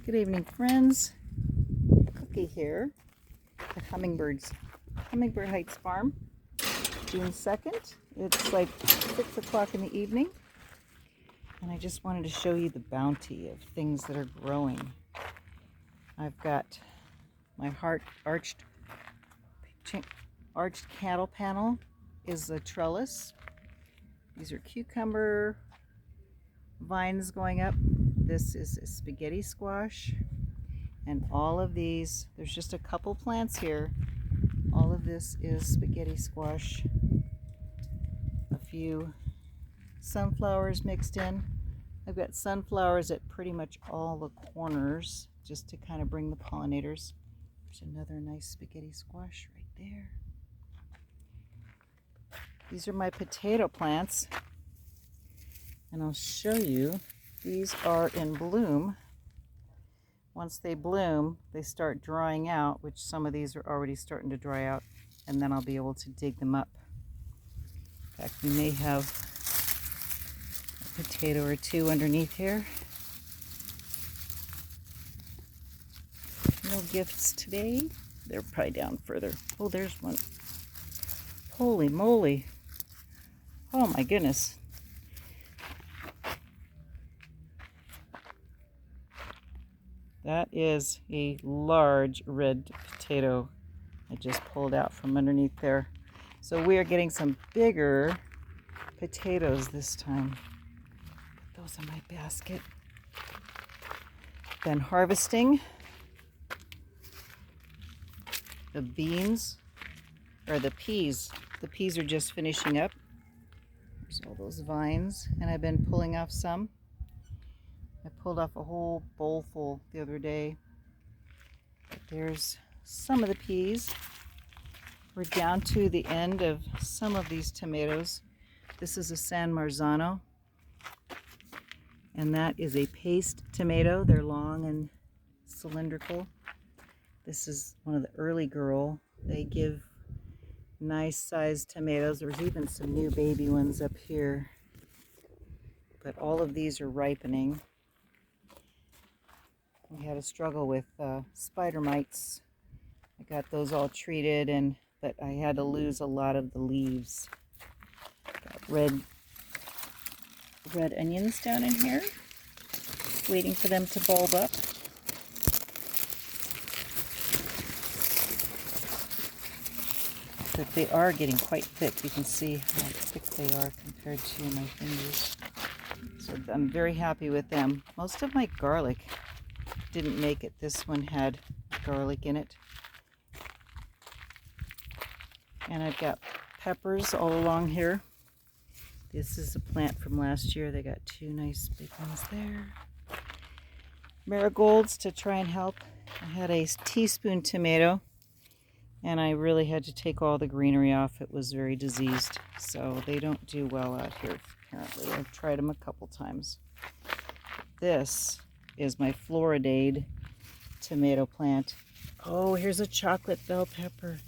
Good evening, friends. Cookie here at Hummingbird Heights Farm, June 2nd. It's like 6 o'clock in the evening, and I just wanted to show you the bounty of things that are growing. I've got my arched cattle panel is a trellis. These are cucumber vines going up. This is a spaghetti squash, and all of these, there's just a couple plants here. All of this is spaghetti squash. A few sunflowers mixed in. I've got sunflowers at pretty much all the corners just to kind of bring the pollinators. There's another nice spaghetti squash right there. These are my potato plants, and I'll show you. These are in bloom. Once they bloom, they start drying out, which some of these are already starting to dry out, and then I'll be able to dig them up. In fact, we may have a potato or two underneath here. No gifts today. They're probably down further. Oh, there's one. Holy moly. Oh my goodness. That is a large red potato I just pulled out from underneath there. So we are getting some bigger potatoes this time. Put those in my basket. Then harvesting the beans, or the peas. The peas are just finishing up. There's all those vines, and I've been pulling off some. I pulled off a whole bowl full the other day. But there's some of the peas. We're down to the end of some of these tomatoes. This is a San Marzano, and that is a paste tomato. They're long and cylindrical. This is one of the early girl. They give nice sized tomatoes. There's even some new baby ones up here. But all of these are ripening. We had a struggle with spider mites. I got those all treated, but I had to lose a lot of the leaves. Got red onions down in here, waiting for them to bulb up. But they are getting quite thick. You can see how thick they are compared to my fingers. So I'm very happy with them. Most of my garlic didn't make it. This one had garlic in it. And I've got peppers all along here. This is a plant from last year. They got two nice big ones there. Marigolds to try and help. I had a teaspoon tomato, and I really had to take all the greenery off. It was very diseased, so they don't do well out here apparently. I've tried them a couple times. This is my Floridade tomato plant. Oh, here's a chocolate bell pepper.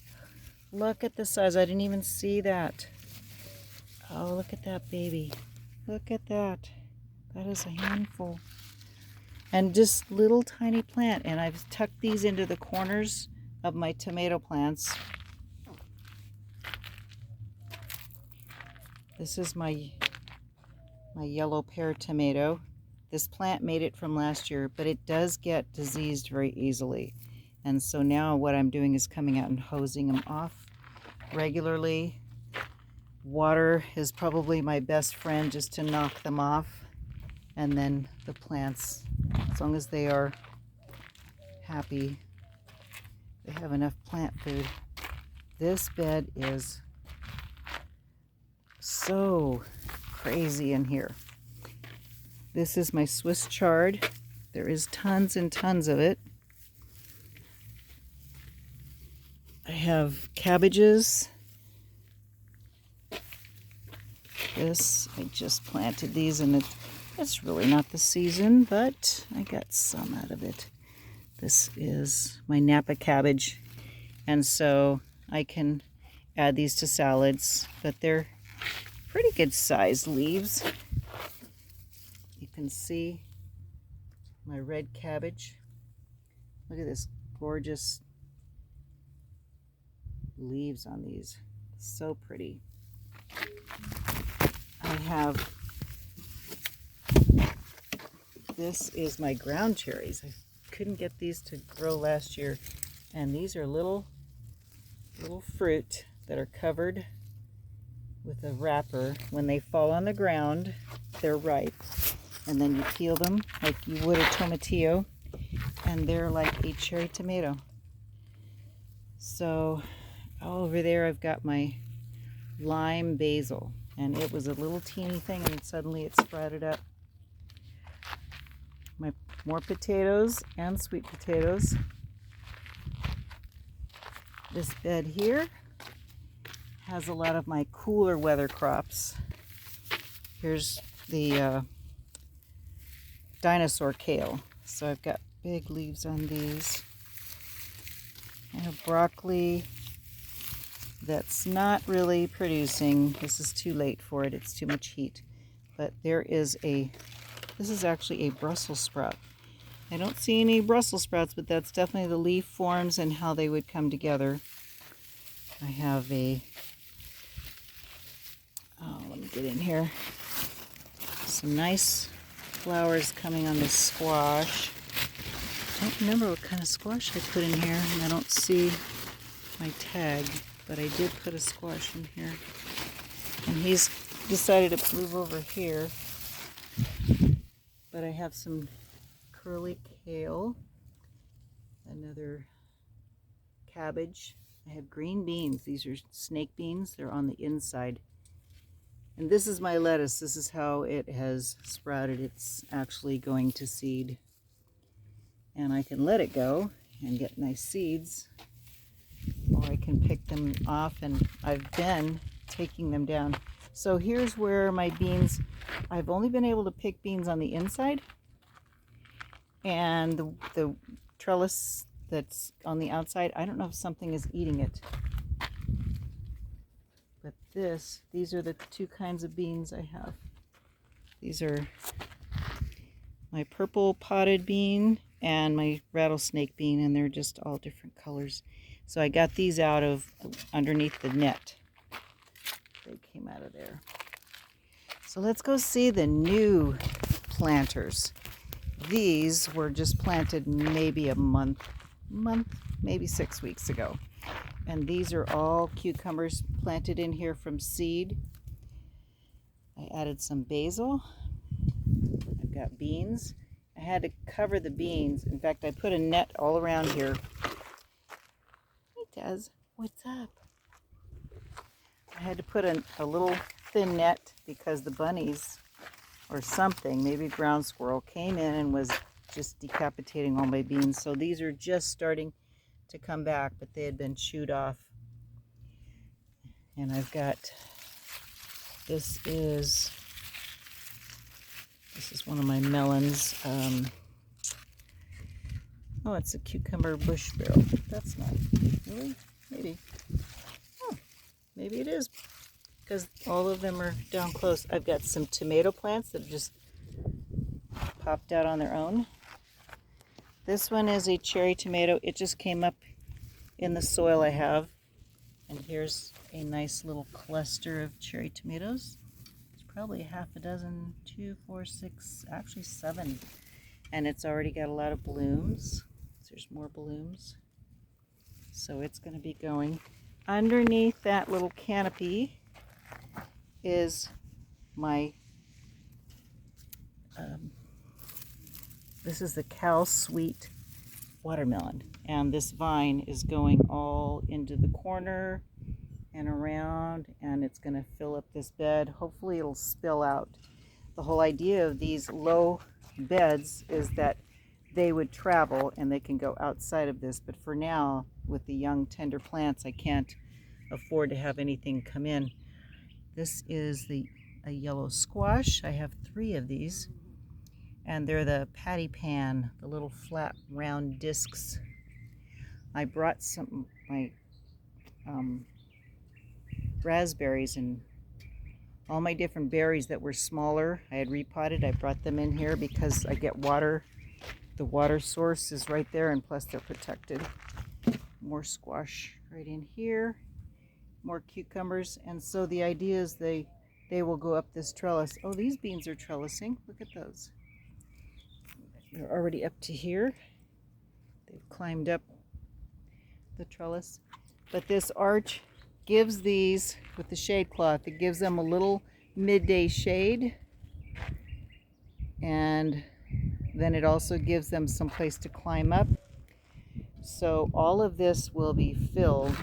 Look at the size. I didn't even see that. Oh, look at that baby. Look at that. That is a handful. And just little tiny plant. And I've tucked these into the corners of my tomato plants. This is my yellow pear tomato. This plant made it from last year, but it does get diseased very easily. And so now what I'm doing is coming out and hosing them off regularly. Water is probably my best friend just to knock them off. And then the plants, as long as they are happy, they have enough plant food. This bed is so crazy in here. This is my Swiss chard. There is tons and tons of it. I have cabbages. This, I just planted these, and it's really not the season, but I got some out of it. This is my Napa cabbage, and so I can add these to salads, but they're pretty good sized leaves. You can see my red cabbage. Look at this gorgeous leaves on these. So pretty. I have, this is my ground cherries. I couldn't get these to grow last year. And these are little fruit that are covered with a wrapper. When they fall on the ground, they're ripe. And then you peel them like you would a tomatillo. And they're like a cherry tomato. So over there I've got my lime basil. And it was a little teeny thing and suddenly it sprouted up. My more potatoes and sweet potatoes. This bed here has a lot of my cooler weather crops. Here's the dinosaur kale. So I've got big leaves on these. I have broccoli that's not really producing. This is too late for it. It's too much heat. But there is this is actually a Brussels sprout. I don't see any Brussels sprouts, but that's definitely the leaf forms and how they would come together. I have let me get in here. Some nice flowers coming on this squash. I don't remember what kind of squash I put in here, and I don't see my tag, but I did put a squash in here. And he's decided to move over here. But I have some curly kale, another cabbage. I have green beans. These are snake beans. They're on the inside. And this is my lettuce. This is how it has sprouted. It's actually going to seed. And I can let it go and get nice seeds, or I can pick them off, and I've been taking them down. So here's where my beans, I've only been able to pick beans on the inside, and the trellis that's on the outside, I don't know if something is eating it. But these are the two kinds of beans I have. These are my purple potted bean and my rattlesnake bean, and they're just all different colors. So I got these out of underneath the net. They came out of there. So let's go see the new planters. These were just planted maybe a month, maybe 6 weeks ago. And these are all cucumbers planted in here from seed. I added some basil. I've got beans. I had to cover the beans. In fact, I put a net all around here. Hey, Des, what's up? I had to put a little thin net because the bunnies or something, maybe ground squirrel, came in and was just decapitating all my beans. So these are just starting to come back, but they had been chewed off. And I've got, this is one of my melons. Oh, it's a cucumber bush sparrow. That's not really, maybe. Oh, maybe it is, because all of them are down close. I've got some tomato plants that just popped out on their own. This one is a cherry tomato. It just came up in the soil I have. And here's a nice little cluster of cherry tomatoes. It's probably half a dozen, 2, 4, 6, actually 7. And it's already got a lot of blooms. There's more blooms. So it's going to be going. Underneath that little canopy is my, this is the cow sweet watermelon. And this vine is going all into the corner and around, and it's going to fill up this bed. Hopefully it'll spill out. The whole idea of these low beds is that they would travel and they can go outside of this, but for now, with the young tender plants, I can't afford to have anything come in. This is a yellow squash. I have 3 of these, and they're the patty pan, the little flat round discs. I brought some my raspberries and all my different berries that were smaller. I had repotted. I brought them in here because I get water. the water source is right there, and plus they're protected. More squash right in here, more cucumbers, and so the idea is they will go up this trellis. Oh, these beans are trellising. Look at those. They're already up to here. They've climbed up the trellis. But this arch gives these, with the shade cloth, it gives them a little midday shade, and then it also gives them some place to climb up. So all of this will be filled.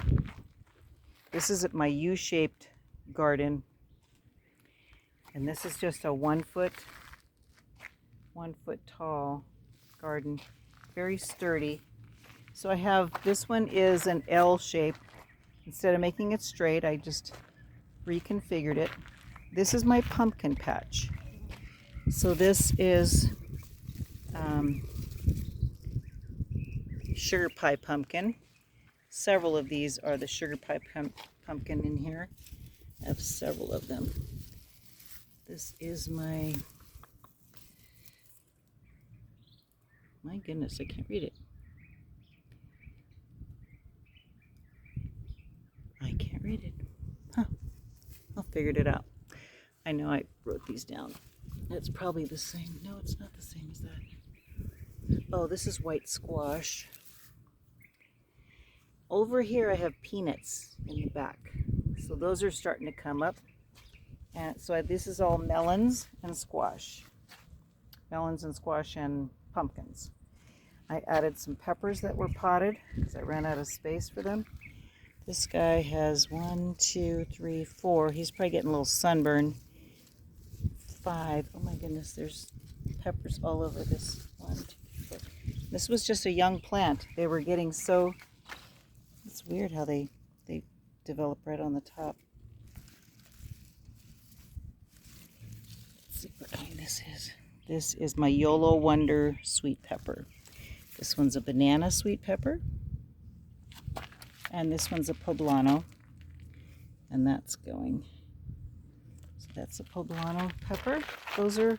This is my U-shaped garden, and this is just a 1 foot tall garden, very sturdy. So I have, this one is an L shape. Instead of making it straight, I just reconfigured it. This is my pumpkin patch. So this is sugar pie pumpkin. Several of these are the sugar pie pumpkin in here. I have several of them. This is my goodness, I can't read it. I can't read it. Huh. I figured it out. I know I wrote these down. It's probably the same. No, it's not the same as that. Oh, this is white squash. Over here I have peanuts in the back. So those are starting to come up. And so this is all melons and squash. Melons and squash and pumpkins. I added some peppers that were potted because I ran out of space for them. This guy has 1, 2, 3, 4. He's probably getting a little sunburn. 5. Oh my goodness, there's peppers all over this. 1, 2, 4. This was just a young plant. They were getting so, it's weird how they develop right on the top. Let's see what kind this is. This is my YOLO Wonder sweet pepper. This one's a banana sweet pepper. And this one's a poblano. And that's going. So that's a poblano pepper. Those are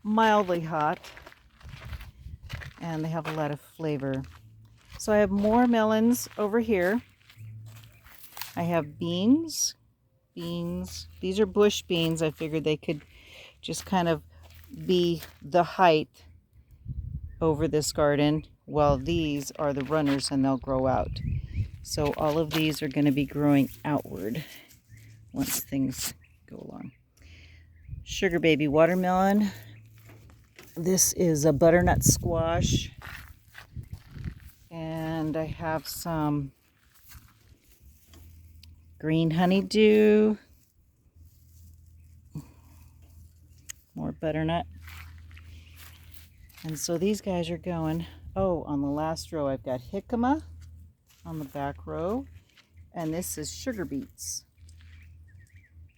mildly hot. And they have a lot of flavor. So I have more melons over here. I have beans. These are bush beans. I figured they could just kind of be the height over this garden, while these are the runners and they'll grow out. So all of these are going to be growing outward once things go along. Sugar baby watermelon. This is a butternut squash. And I have some green honeydew. More butternut. And so these guys are going. Oh, on the last row I've got jicama on the back row. And this is sugar beets.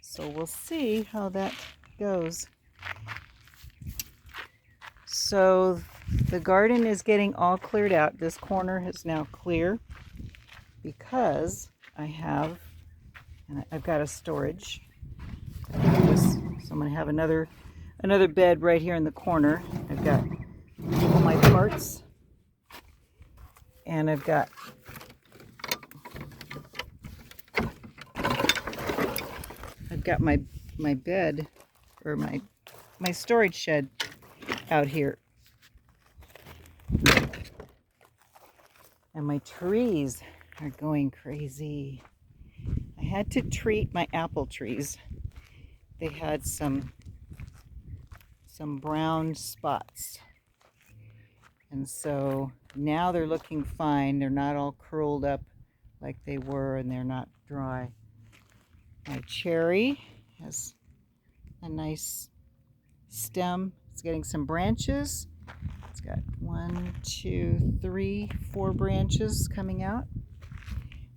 So we'll see how that goes. So the garden is getting all cleared out. This corner is now clear because I've got a storage. So I'm going to have another bed right here in the corner. I've got all my parts, and I've got my bed, or my storage shed out here. And my trees are going crazy. I had to treat my apple trees. They had some brown spots. And so now they're looking fine. They're not all curled up like they were, and they're not dry. My cherry has a nice stem. It's getting some branches. It's got 1, 2, 3, 4 branches coming out.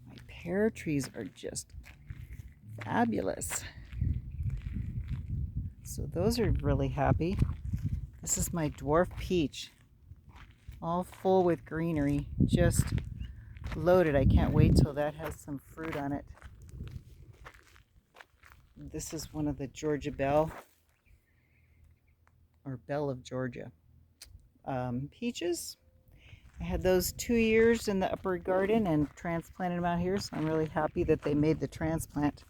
My pear trees are just fabulous. So those are really happy. This is my dwarf peach, all full with greenery, just loaded. I can't wait till that has some fruit on it. This is one of the Georgia Belle, or Belle of Georgia. peaches. I had those 2 years in the upper garden and transplanted them out here, so I'm really happy that they made the transplant.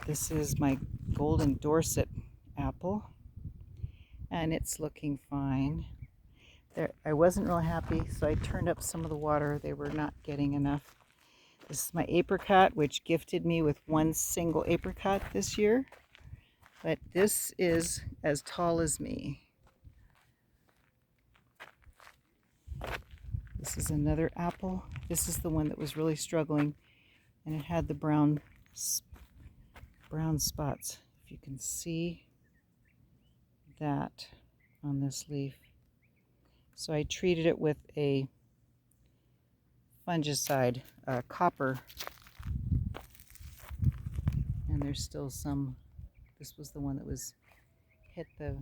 This is my golden Dorset apple, and it's looking fine. I wasn't real happy, so I turned up some of the water. They were not getting enough. This is my apricot, which gifted me with one single apricot this year, but this is as tall as me. This is another apple. This is the one that was really struggling, and it had the brown spots. If you can see that on this leaf. So I treated it with a fungicide, copper, and there's still some. This was the one that was hit the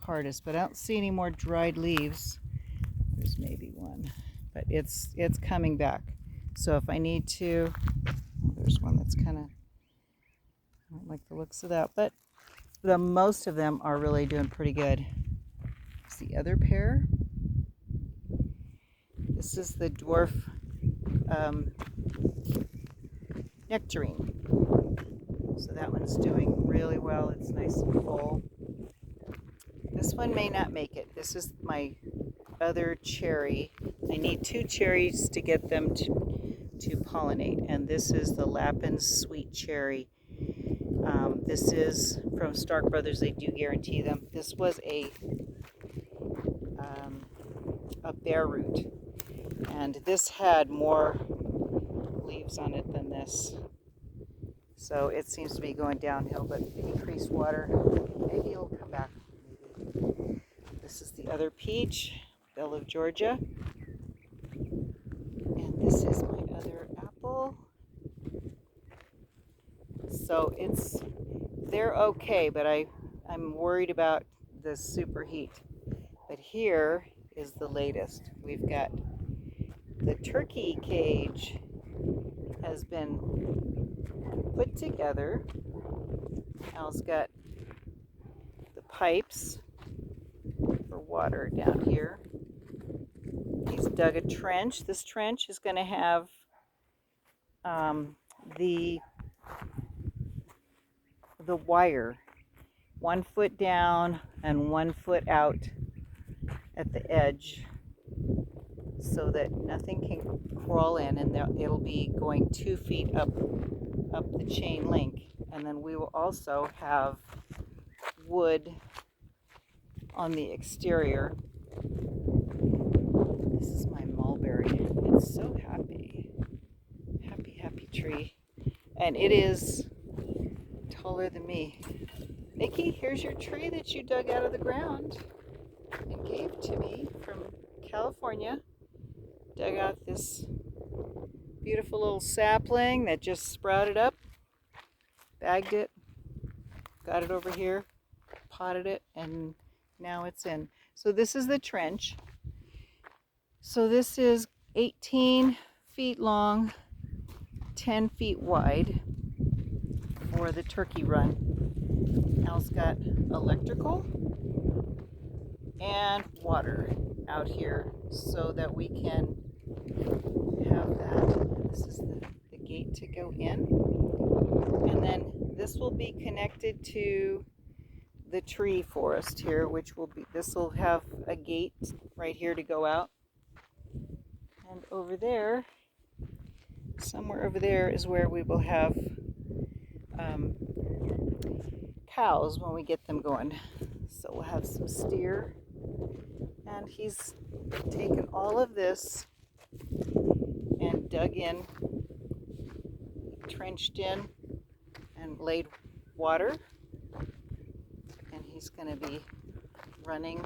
hardest, but I don't see any more dried leaves. There's maybe one, but it's coming back. So if I need to, there's one that's kind of, I don't like the looks of that, but the most of them are really doing pretty good. It's the other pair. This is the dwarf nectarine. So that one's doing really well. It's nice and full. This one may not make it. This is my other cherry. I need 2 cherries to get them to pollinate, and this is the Lapin Sweet Cherry. This is from Stark Brothers. They do guarantee them. This was a bare root, and this had more leaves on it than this. So it seems to be going downhill, but increased water, maybe it'll come back. Maybe. This is the other peach, Belle of Georgia. And this is my other apple. So they're okay, but I'm worried about the superheat. But here is the latest. We've got the turkey cage has been put together. Al's got the pipes for water down here. He's dug a trench. This trench is going to have the wire 1 foot down and 1 foot out at the edge, so that nothing can crawl in, and it'll be going 2 feet up the chain link. And then we will also have wood on the exterior. This is my mulberry. It's so happy tree, and it is taller than me. Nikki, here's your tree that you dug out of the ground and gave to me from California. Dug out this beautiful little sapling that just sprouted up, bagged it, got it over here, potted it, and now it's in. So this is the trench. So this is 18 feet long, 10 feet wide for the turkey run. Al's got electrical and water out here so that we can have that. This is the gate to go in, and then this will be connected to the tree forest here, which will be, this will have a gate right here to go out, and over there, somewhere over there, is where we will have cows when we get them going. So we'll have some steer, and he's taken all of this and dug in, trenched in, and laid water, and he's going to be running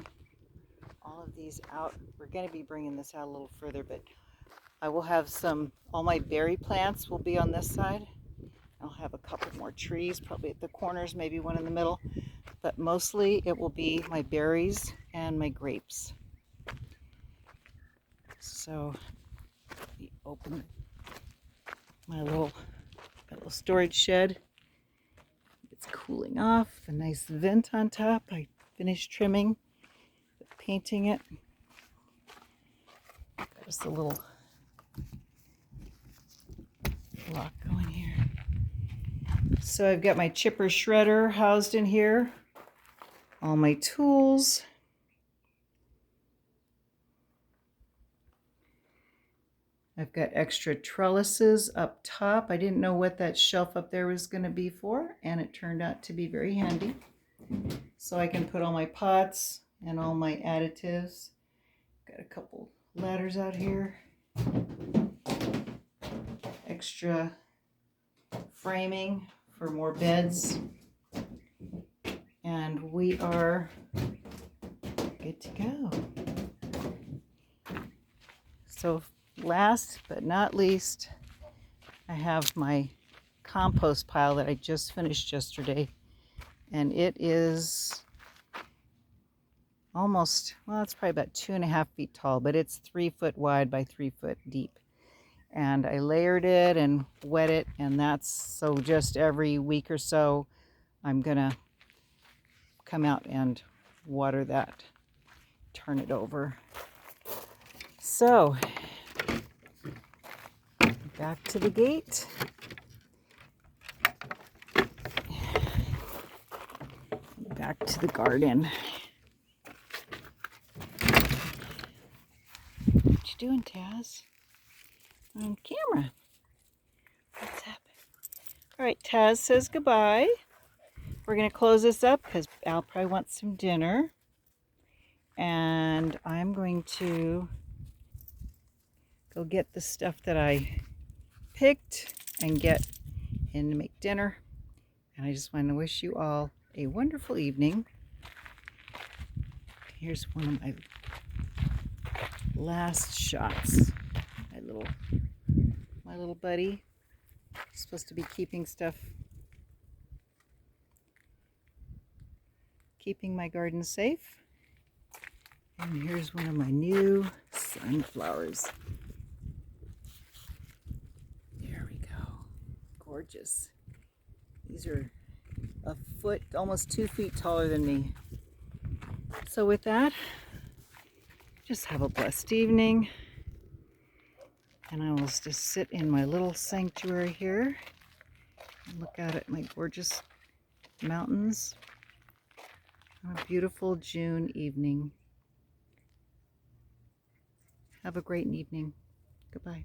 all of these out. We're going to be bringing this out a little further, but I will have all my berry plants will be on this side. I'll have a couple more trees, probably at the corners, maybe one in the middle, but mostly it will be my berries and my grapes. So we open my little storage shed. It's cooling off, a nice vent on top. I finished trimming the painting it. Just a little lock going here. So I've got my chipper shredder housed in here, all my tools. I've got extra trellises up top. I didn't know what that shelf up there was going to be for, and it turned out to be very handy. So I can put all my pots and all my additives. Got a couple ladders out here. Extra framing for more beds. And we are good to go. So last but not least, I have my compost pile that I just finished yesterday. And it is almost, well, it's probably about 2.5 feet tall, but it's 3 foot wide by 3 foot deep. And I layered it and wet it, and that's so just every week or so I'm gonna come out and water that, turn it over. So back to the gate. Back to the garden. What you doing, Taz? On camera. What's happening? All right, Taz says goodbye. We're going to close this up because Al probably wants some dinner. And I'm going to go get the stuff that I picked and get in to make dinner. And I just want to wish you all a wonderful evening. Here's one of my last shots. My little buddy. He's supposed to be keeping my garden safe. And here's one of my new sunflowers. There we go. Gorgeous. These are a foot, almost 2 feet taller than me. So with that, just have a blessed evening. And I will just sit in my little sanctuary here and look out at my gorgeous mountains on a beautiful June evening. Have a great evening. Goodbye.